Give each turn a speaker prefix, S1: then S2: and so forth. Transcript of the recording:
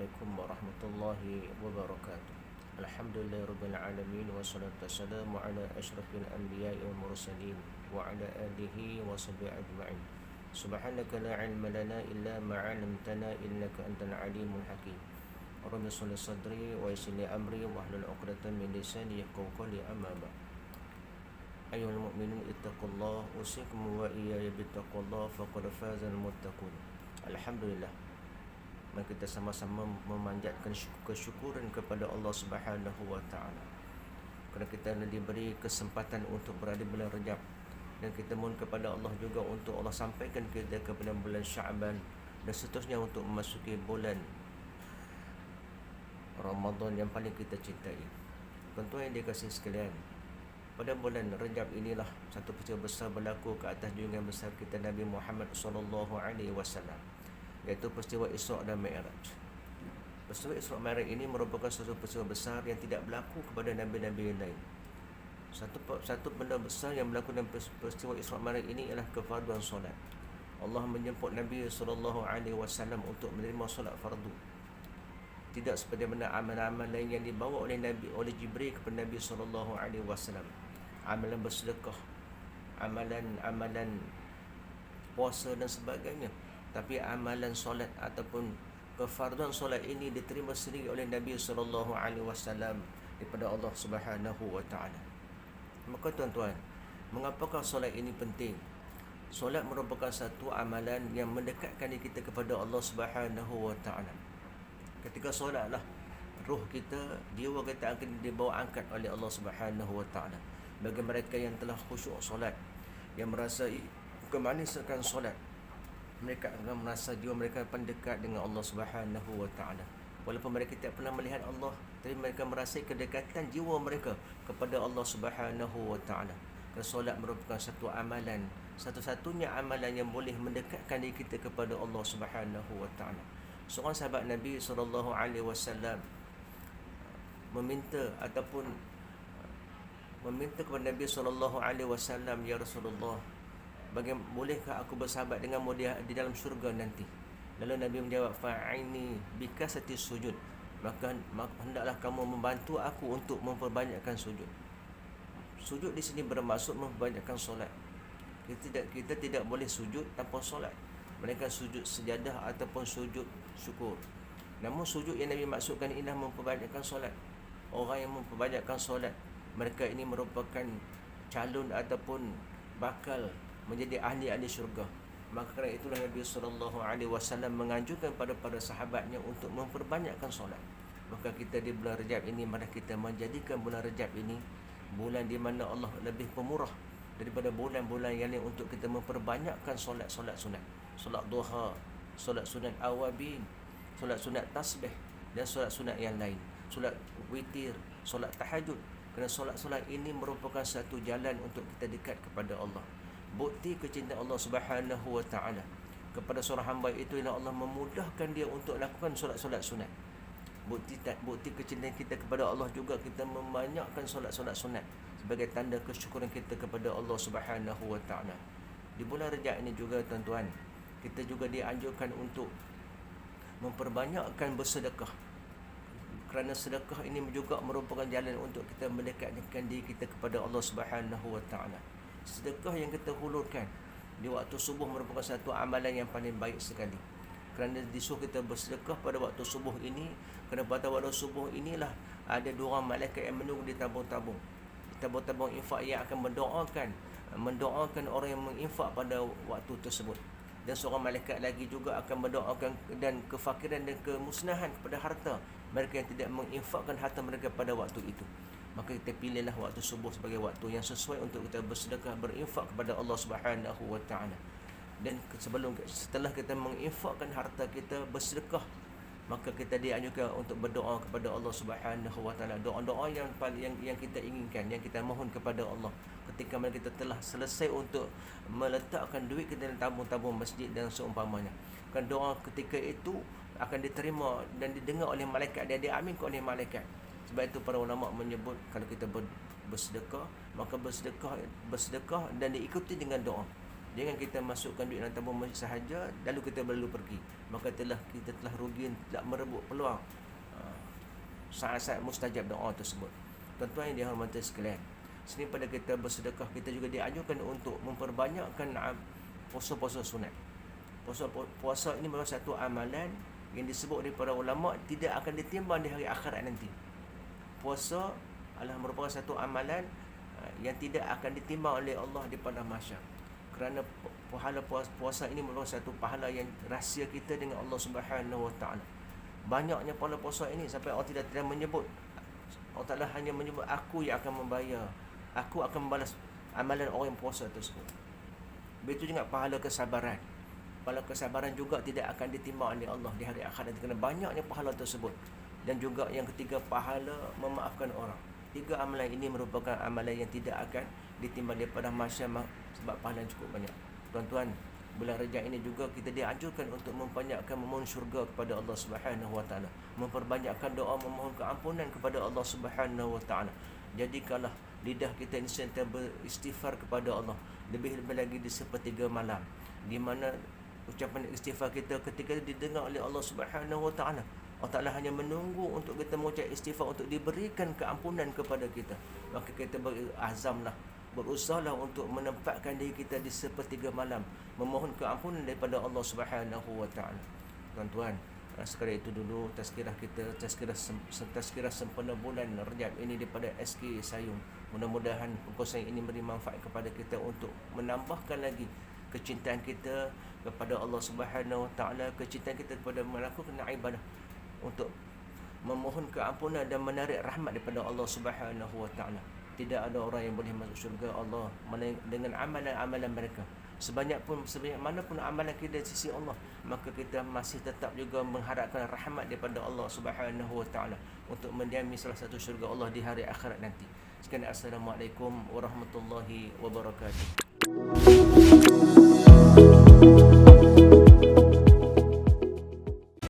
S1: Assalamualaikum warahmatullahi wabarakatuh. Alhamdulillahirabbil alamin wassalatu wassalamu ala asyrafil anbiya'i wal mursalin wa ala alihi wa sahbihi ajma'in. Subhanaka la ilma lana illa ma 'allamtana innaka antal alimul hakim. Rabbi shrah li sadri wa yassir li amri wa hlul 'uqdatam min lisani yafqahu qawli amma ba'd. Ayyuhal mu'minun ittaqullaha usikum wa iyaya bittaqwallahi faqad fazal muttaqun. Alhamdulillah, mari kita sama-sama memanjatkan kesyukuran kepada Allah Subhanahu wa taala kerana kita diberi kesempatan untuk berada di bulan Rajab, dan kita mohon kepada Allah juga untuk Allah sampaikan kita kepada bulan Syaban dan seterusnya untuk memasuki bulan Ramadan yang paling kita cintai. Tuan-tuan yang dikasihi sekalian, pada bulan Rajab inilah satu peristiwa besar berlaku ke atas junjungan besar kita Nabi Muhammad sallallahu alaihi wasallam, iaitu peristiwa Isra' dan Mi'raj. Peristiwa Isra' Mi'raj ini merupakan satu peristiwa besar yang tidak berlaku kepada nabi-nabi yang lain. Satu benda besar yang berlaku dalam peristiwa Isra' Mi'raj ini ialah kefarduan solat. Allah menjemput Nabi sallallahu alaihi wasallam untuk menerima solat fardu. Tidak seperti mana amal-amal lain yang dibawa oleh Jibril kepada Nabi sallallahu alaihi wasallam. Amalan bersedekah, amalan puasa dan sebagainya. Tapi amalan solat ataupun kefarduan solat ini diterima sendiri oleh Nabi sallallahu alaihi wasallam daripada Allah Subhanahu wa taala. Maka tuan-tuan, mengapakah solat ini penting? Solat merupakan satu amalan yang mendekatkan diri kita kepada Allah Subhanahu wa taala. Ketika solatlah roh kita, jiwa kita akan dibawa angkat oleh Allah Subhanahu wa taala. Bagi mereka yang telah khusyuk solat, yang merasai kemanisan solat, mereka akan merasa jiwa mereka pendekat dengan Allah Subhanahu wa taala. Walaupun mereka tidak pernah melihat Allah, tapi mereka merasai kedekatan jiwa mereka kepada Allah Subhanahu wa taala. Kerana solat merupakan satu amalan, satu-satunya amalan yang boleh mendekatkan diri kita kepada Allah Subhanahu wa taala. Seorang sahabat Nabi sallallahu alaihi wasallam meminta kepada Nabi sallallahu alaihi wasallam, "Ya Rasulullah, bolehkah aku bersahabat denganmu di dalam syurga nanti?" Lalu Nabi menjawab, "Fa'ini bikasati sujud." Maka hendaklah kamu membantu aku untuk memperbanyakkan sujud. Sujud di sini bermaksud memperbanyakkan solat. Kita tidak boleh sujud tanpa solat, melainkan sujud sejadah ataupun sujud syukur. Namun sujud yang Nabi maksudkan ialah memperbanyakkan solat. Orang yang memperbanyakkan solat, mereka ini merupakan calon ataupun bakal menjadi ahli-ahli syurga. Maka kerana itulah Nabi sallallahu alaihi wasallam menganjurkan pada para sahabatnya untuk memperbanyakkan solat. Maka kita di bulan Rajab ini, mari kita menjadikan bulan Rajab ini bulan di mana Allah lebih pemurah daripada bulan-bulan yang lain untuk kita memperbanyakkan solat-solat sunat. Solat duha, solat sunat awabin, solat sunat tasbih dan solat sunat yang lain. Solat witir, solat tahajud. Kerana solat-solat ini merupakan satu jalan untuk kita dekat kepada Allah. Bukti kecintaan Allah Subhanahu wa taala kepada seorang hamba itu ialah Allah memudahkan dia untuk lakukan solat-solat sunat. Bukti kecintaan kita kepada Allah juga kita membanyakkan solat-solat sunat sebagai tanda kesyukuran kita kepada Allah Subhanahu wa taala. Di bulan Rajab ini juga tuan-tuan, kita juga dianjurkan untuk memperbanyakkan bersedekah. Kerana sedekah ini juga merupakan jalan untuk kita mendekatkan diri kita kepada Allah Subhanahu wa taala. Sedekah yang kita hulurkan di waktu subuh merupakan satu amalan yang paling baik sekali. Kerana disuruh kita bersedekah pada waktu subuh ini, kerana pada waktu subuh inilah ada dua orang malaikat yang menunggu di tabung-tabung. Tabung-tabung infak yang akan mendoakan orang yang menginfak pada waktu tersebut. Dan seorang malaikat lagi juga akan mendoakan dan kefakiran dan kemusnahan kepada harta mereka yang tidak menginfakkan harta mereka pada waktu itu. Maka kita pilihlah waktu subuh sebagai waktu yang sesuai untuk kita bersedekah, berinfak kepada Allah Subhanahu wa taala. Dan setelah kita menginfakkan harta kita, bersedekah, maka kita dianjurkan untuk berdoa kepada Allah Subhanahu wa taala. Doa-doa yang kita inginkan, yang kita mohon kepada Allah ketika kita telah selesai untuk meletakkan duit kita dalam tabung-tabung masjid dan seumpamanya. Kan doa ketika itu akan diterima dan didengar oleh malaikat dan diaminkan oleh malaikat. Sebab itu para ulama menyebut kalau kita bersedekah, maka bersedekah dan diikuti dengan doa. Jangan kita masukkan duit dalam tabung masjid sahaja lalu kita berlalu pergi, maka kita telah rugi, tidak merebut peluang saat-saat mustajab doa tersebut. Tuan-tuan yang dihormati sekalian, sini pada kita bersedekah, kita juga dianjurkan untuk memperbanyakkan puasa-puasa sunat. Puasa ini merupakan satu amalan yang disebut oleh para ulama tidak akan ditimbang di hari akhirat nanti. Puasa adalah merupakan satu amalan yang tidak akan ditimbang oleh Allah di padang mahsyar. Kerana pahala puasa ini merupakan satu pahala yang rahsia kita dengan Allah Subhanahu Wa Taala. Banyaknya pahala puasa ini sampai Allah tidak menyebut, Allah Taala hanya menyebut aku yang akan membayar, aku akan membalas amalan orang yang puasa tersebut. Begitu juga pahala kesabaran. Pahala kesabaran juga tidak akan ditimbang oleh Allah di hari akhirat kerana banyaknya pahala tersebut. Dan juga yang ketiga, pahala memaafkan orang. 3 amalan ini merupakan amalan yang tidak akan ditimbang daripada mahsyar sebab pahala yang cukup banyak. Tuan-tuan, bulan Rajab ini juga kita dianjurkan untuk memperbanyakkan memohon syurga kepada Allah Subhanahu Wa Taala, memperbanyakkan doa memohon keampunan kepada Allah Subhanahu Wa Taala. Jadikanlah lidah kita ini sentiasa beristighfar kepada Allah, lebih-lebih lagi di sepertiga malam, di mana ucapan istighfar kita ketika didengar oleh Allah Subhanahu Wa Taala. Allah Ta'ala hanya menunggu untuk kita mengucap istighfar untuk diberikan keampunan kepada kita. Maka kita berazamlah, berusahalah untuk menempatkan diri kita di sepertiga malam, memohon keampunan daripada Allah Subhanahu Wa Ta'ala. Tuan-tuan, sekadar itu dulu tazkirah kita, tazkirah sempena bulan Rajab ini daripada SK Sayung. Mudah-mudahan perkongsian ini beri manfaat kepada kita untuk menambahkan lagi kecintaan kita kepada Allah Subhanahu Wa Ta'ala, kecintaan kita kepada melakukan ibadah, untuk memohon keampunan dan menarik rahmat daripada Allah Subhanahu Wa Ta'ala. Tidak ada orang yang boleh masuk syurga Allah dengan amalan-amalan mereka. Sebanyak mana pun amalan kita di sisi Allah, maka kita masih tetap juga mengharapkan rahmat daripada Allah Subhanahu Wa Ta'ala untuk mendiami salah satu syurga Allah di hari akhirat nanti. Sekian, assalamualaikum warahmatullahi wabarakatuh.